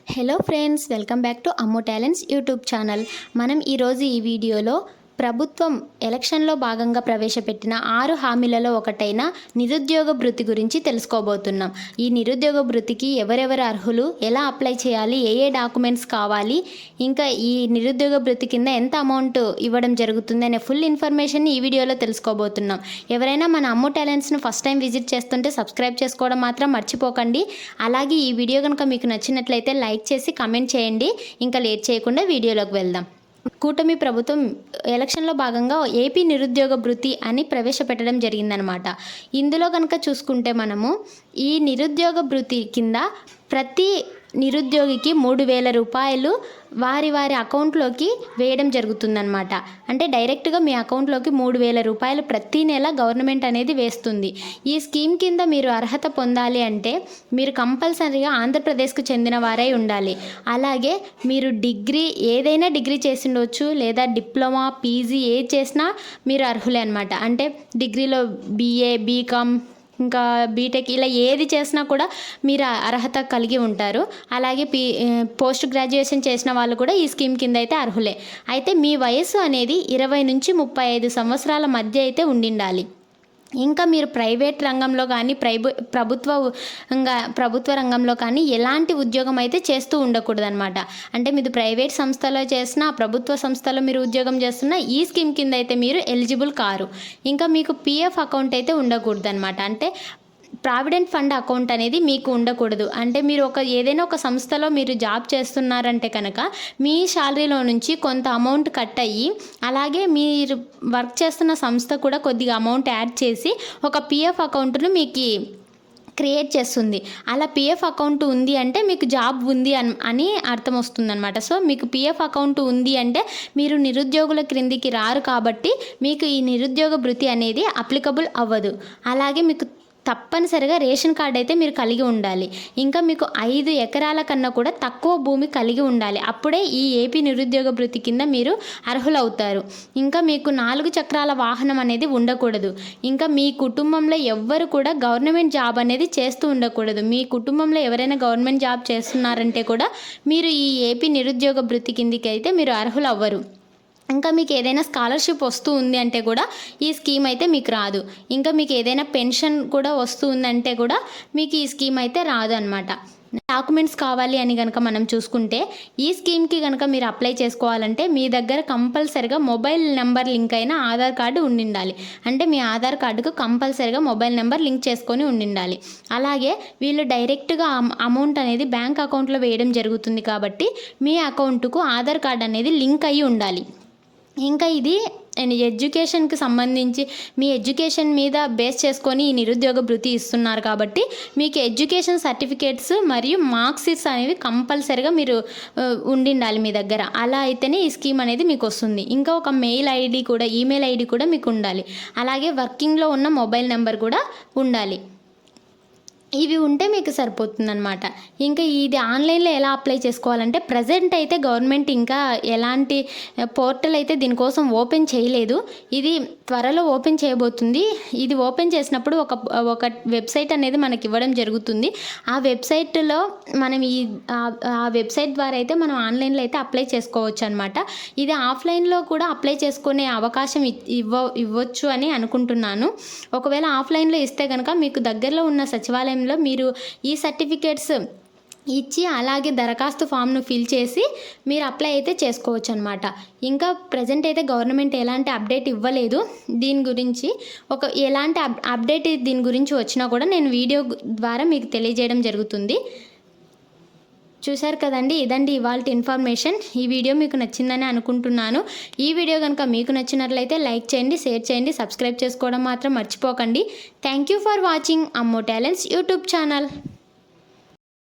Hello friends, welcome back to అమ్మో talents YouTube channel. మనం ఈరోజు ఈ వీడియోలో ప్రభుత్వం ఎలక్షన్లో భాగంగా ప్రవేశపెట్టిన 6 హామీలలో ఒకటైన నిరుద్యోగ భృతి గురించి తెలుసుకోబోతున్నాం. ఈ నిరుద్యోగ భృతికి ఎవరెవరు అర్హులు, ఎలా అప్లై చేయాలి, ఏ డాక్యుమెంట్స్ కావాలి, ఇంకా ఈ నిరుద్యోగ భృతి కింద ఎంత అమౌంట్ ఇవ్వడం జరుగుతుంది అనే ఫుల్ ఇన్ఫర్మేషన్ ఈ వీడియోలో తెలుసుకోబోతున్నాం. ఎవరైనా మన అమ్మో టాలెంట్స్ను ఫస్ట్ టైం విజిట్ చేస్తుంటే సబ్స్క్రైబ్ చేసుకోవడం మాత్రం మర్చిపోకండి. అలాగే ఈ వీడియో కనుక మీకు నచ్చినట్లయితే లైక్ చేసి కమెంట్ చేయండి. ఇంకా లేట్ చేయకుండా వీడియోలోకి వెళ్దాం. కూటమి ప్రభుత్వం ఎలక్షన్లో భాగంగా ఏపీ నిరుద్యోగ భృతి అని ప్రవేశపెట్టడం జరిగిందనమాట. ఇందులో కనుక చూసుకుంటే మనము ఈ నిరుద్యోగ భృతి కింద ప్రతి నిరుద్యోగికి 3,000 రూపాయలు వారి అకౌంట్లోకి వేయడం జరుగుతుందన్నమాట. అంటే డైరెక్ట్గా మీ అకౌంట్లోకి 3,000 రూపాయలు ప్రతి నెల గవర్నమెంట్ అనేది వేస్తుంది. ఈ స్కీమ్ కింద మీరు అర్హత పొందాలి అంటే మీరు కంపల్సరీగా ఆంధ్రప్రదేశ్కు చెందిన వారై ఉండాలి. అలాగే మీరు ఏదైనా డిగ్రీ చేసి ఉండవచ్చు, లేదా డిప్లొమా, పీజీ ఏది చేసినా మీరు అర్హులే అనమాట. అంటే డిగ్రీలో BA, BCom, ఇంకా బీటెక్ ఇలా ఏది చేసినా కూడా మీరు అర్హత కలిగి ఉంటారు. అలాగే పోస్ట్ గ్రాడ్యుయేషన్ చేసిన వాళ్ళు కూడా ఈ స్కీమ్ కింద అయితే అర్హులే. అయితే మీ వయసు అనేది 20 నుంచి 35 సంవత్సరాల మధ్య అయితే ఉండిండాలి. ఇంకా మీరు ప్రైవేట్ రంగంలో కానీ ప్రభుత్వ రంగంలో కానీ ఎలాంటి ఉద్యోగం అయితే చేస్తూ ఉండకూడదు అనమాట. అంటే మీరు ప్రైవేట్ సంస్థలో చేసినా, ప్రభుత్వ సంస్థలో మీరు ఉద్యోగం చేస్తున్నా ఈ స్కీమ్ కింద అయితే మీరు ఎలిజిబుల్ కారు. ఇంకా మీకు PF అకౌంట్ అయితే ఉండకూడదు అనమాట. అంటే ప్రావిడెంట్ ఫండ్ అకౌంట్ అనేది మీకు ఉండకూడదు. అంటే మీరు ఏదైనా ఒక సంస్థలో మీరు జాబ్ చేస్తున్నారంటే కనుక మీ శాలరీలో నుంచి కొంత అమౌంట్ కట్ అయ్యి, అలాగే మీరు వర్క్ చేస్తున్న సంస్థ కూడా కొద్దిగా అమౌంట్ యాడ్ చేసి ఒక PF అకౌంట్ను మీకు క్రియేట్ చేస్తుంది. అలా PF అకౌంట్ ఉంది అంటే మీకు జాబ్ ఉంది అని అర్థం వస్తుందన్నమాట. సో మీకు PF అకౌంట్ ఉంది అంటే మీరు నిరుద్యోగుల క్రిందికి రారు, కాబట్టి మీకు ఈ నిరుద్యోగ భృతి అనేది అప్లికబుల్ అవ్వదు. అలాగే మీకు తప్పనిసరిగా రేషన్ కార్డ్ అయితే మీరు కలిగి ఉండాలి. ఇంకా మీకు 5 ఎకరాల కన్నా కూడా తక్కువ భూమి కలిగి ఉండాలి. అప్పుడే ఈ ఏపీ నిరుద్యోగ భృతి కింద మీరు అర్హులవుతారు. ఇంకా మీకు 4 చక్రాల వాహనం అనేది ఉండకూడదు. ఇంకా మీ కుటుంబంలో ఎవ్వరు కూడా గవర్నమెంట్ జాబ్ అనేది చేస్తూ ఉండకూడదు. మీ కుటుంబంలో ఎవరైనా గవర్నమెంట్ జాబ్ చేస్తున్నారంటే కూడా మీరు ఈ ఏపీ నిరుద్యోగ భృతి కిందికి అయితే మీరు అర్హులు అవ్వరు. ఇంకా మీకు ఏదైనా స్కాలర్షిప్ వస్తూ ఉంది అంటే కూడా ఈ స్కీమ్ అయితే మీకు రాదు. ఇంకా మీకు ఏదైనా పెన్షన్ కూడా వస్తూ ఉందంటే కూడా మీకు ఈ స్కీమ్ అయితే రాదు అనమాట. డాక్యుమెంట్స్ కావాలి అని కనుక మనం చూసుకుంటే ఈ స్కీమ్కి కనుక మీరు అప్లై చేసుకోవాలంటే మీ దగ్గర కంపల్సరిగా మొబైల్ నెంబర్ లింక్ అయిన ఆధార్ కార్డు ఉండిండాలి. అంటే మీ ఆధార్ కార్డుకు కంపల్సరిగా మొబైల్ నెంబర్ లింక్ చేసుకొని ఉండిండాలి. అలాగే వీళ్ళు డైరెక్ట్గా అమౌంట్ అనేది బ్యాంక్ అకౌంట్లో వేయడం జరుగుతుంది, కాబట్టి మీ అకౌంట్కు ఆధార్ కార్డు అనేది లింక్ అయ్యి ఉండాలి. ఇంకా ఇది ఎడ్యుకేషన్కి సంబంధించి మీ ఎడ్యుకేషన్ మీద బేస్ చేసుకొని ఈ నిరుద్యోగ భృతి ఇస్తున్నారు, కాబట్టి మీకు ఎడ్యుకేషన్ సర్టిఫికేట్స్ మరియు మార్క్స్ షీట్స్ అనేవి కంపల్సరీగా మీరు ఉండిండాలి మీ దగ్గర. అలా అయితేనే ఈ స్కీమ్ అనేది మీకు వస్తుంది. ఇంకా ఒక ఈమెయిల్ ఐడి కూడా మీకు ఉండాలి. అలాగే వర్కింగ్లో ఉన్న మొబైల్ నెంబర్ కూడా ఉండాలి. ఇవి ఉంటే మీకు సరిపోతుందన్నమాట. ఇంకా ఇది ఆన్లైన్లో ఎలా అప్లై చేసుకోవాలంటే ప్రజెంట్ అయితే గవర్నమెంట్ ఇంకా ఎలాంటి పోర్టల్ అయితే దీనికోసం ఓపెన్ చేయలేదు. ఇది త్వరలో ఓపెన్ చేయబోతుంది. ఇది ఓపెన్ చేసినప్పుడు ఒక వెబ్సైట్ అనేది మనకి ఇవ్వడం జరుగుతుంది. ఆ వెబ్సైట్లో మనం ఆ వెబ్సైట్ ద్వారా అయితే మనం ఆన్లైన్లో అయితే అప్లై చేసుకోవచ్చు అనమాట. ఇది ఆఫ్లైన్లో కూడా అప్లై చేసుకునే అవకాశం ఇవ్వచ్చు అని అనుకుంటున్నాను. ఒకవేళ ఆఫ్లైన్లో ఇస్తే కనుక మీకు దగ్గరలో ఉన్న సచివాలయం మీరు ఈ సర్టిఫికేట్స్ ఇచ్చి అలాగే దరఖాస్తు ఫామ్ను ఫిల్ చేసి మీరు అప్లై అయితే చేసుకోవచ్చు అనమాట. ఇంకా ప్రజెంట్ అయితే గవర్నమెంట్ ఎలాంటి అప్డేట్ ఇవ్వలేదు దీని గురించి. ఎలాంటి అప్డేట్ దీని గురించి వచ్చినా కూడా నేను వీడియో ద్వారా మీకు తెలియజేయడం జరుగుతుంది. చూశారు కదండి, ఇదండి ఇవాళ ఇన్ఫర్మేషన్. ఈ వీడియో మీకు నచ్చిందని అనుకుంటున్నాను. ఈ వీడియో కనుక మీకు నచ్చినట్లయితే లైక్ చేయండి, షేర్ చేయండి, సబ్స్క్రైబ్ చేసుకోవడం మాత్రం మర్చిపోకండి. థ్యాంక్ యూ ఫర్ వాచింగ్ అమ్మో టాలెంట్స్ యూట్యూబ్ ఛానల్.